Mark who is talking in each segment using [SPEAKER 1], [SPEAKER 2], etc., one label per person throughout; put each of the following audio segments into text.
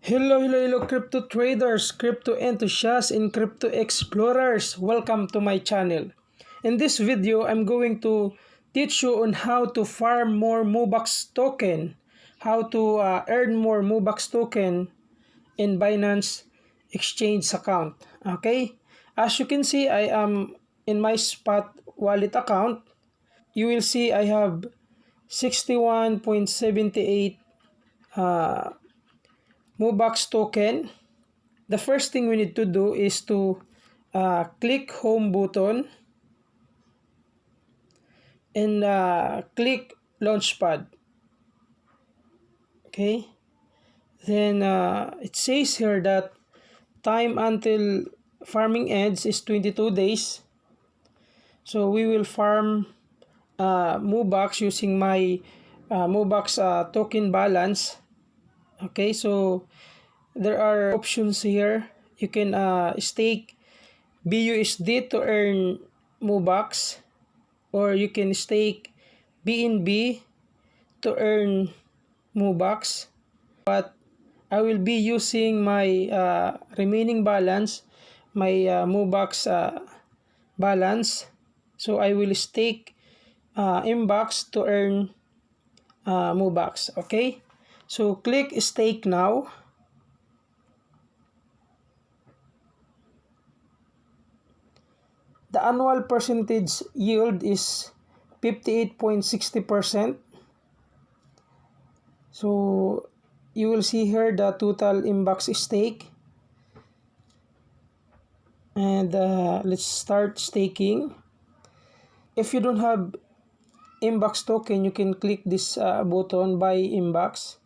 [SPEAKER 1] Hello crypto traders, crypto enthusiasts, and crypto explorers. Welcome to my channel. In this video, I'm going to teach you on how to farm more Mobox token, how to earn more Mobox token in Binance Exchange account. Okay? As you can see, I am in my spot wallet account. You will see I have 61.78 Mobox token. The first thing we need to do is to click home button and click launchpad. Okay, then it says here that time until farming ends is 22 days. So we will farm Mobox using my Mobox token balance. Okay, so there are options here. You can stake BUSD to earn Mobox, or you can stake BNB to earn Mobox. But I will be using my remaining balance, my Mobox balance. So I will stake Mbox to earn Mobox. Okay, so click stake now. The annual percentage yield is 58.60%. So you will see here the total Mbox stake. And let's start staking. If you don't have Mbox token, you can click this button buy Mbox.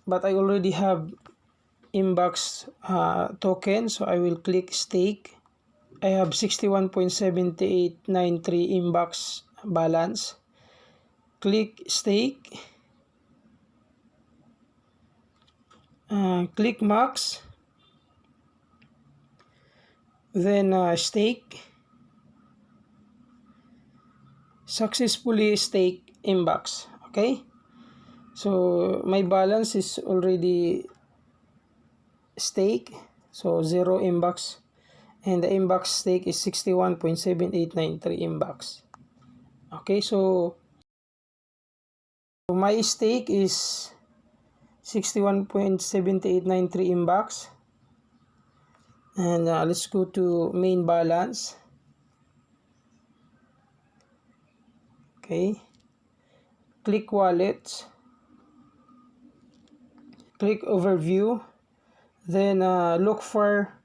[SPEAKER 1] But I already have Mbox token, so I will click stake. I have 61.7893 Mbox balance. Click stake. Click max. Then stake. Successfully stake Mbox. Okay. So my balance is already stake. So 0 Mbox. And the Mbox stake is 61.7893 Mbox. Okay, so my stake is 61.7893 Mbox. And let's go to main balance. Okay, click wallet, click overview, then look for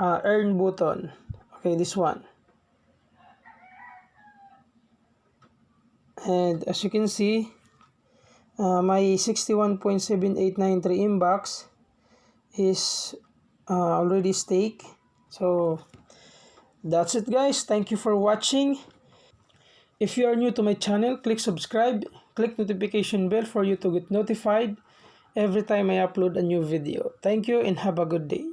[SPEAKER 1] earn button. Okay, this one. And as you can see, my 61.7893 Mbox is already staked. So that's it, guys. Thank you for watching. If you are new to my channel, click subscribe, click notification bell for you to get notified every time I upload a new video. Thank you and have a good day.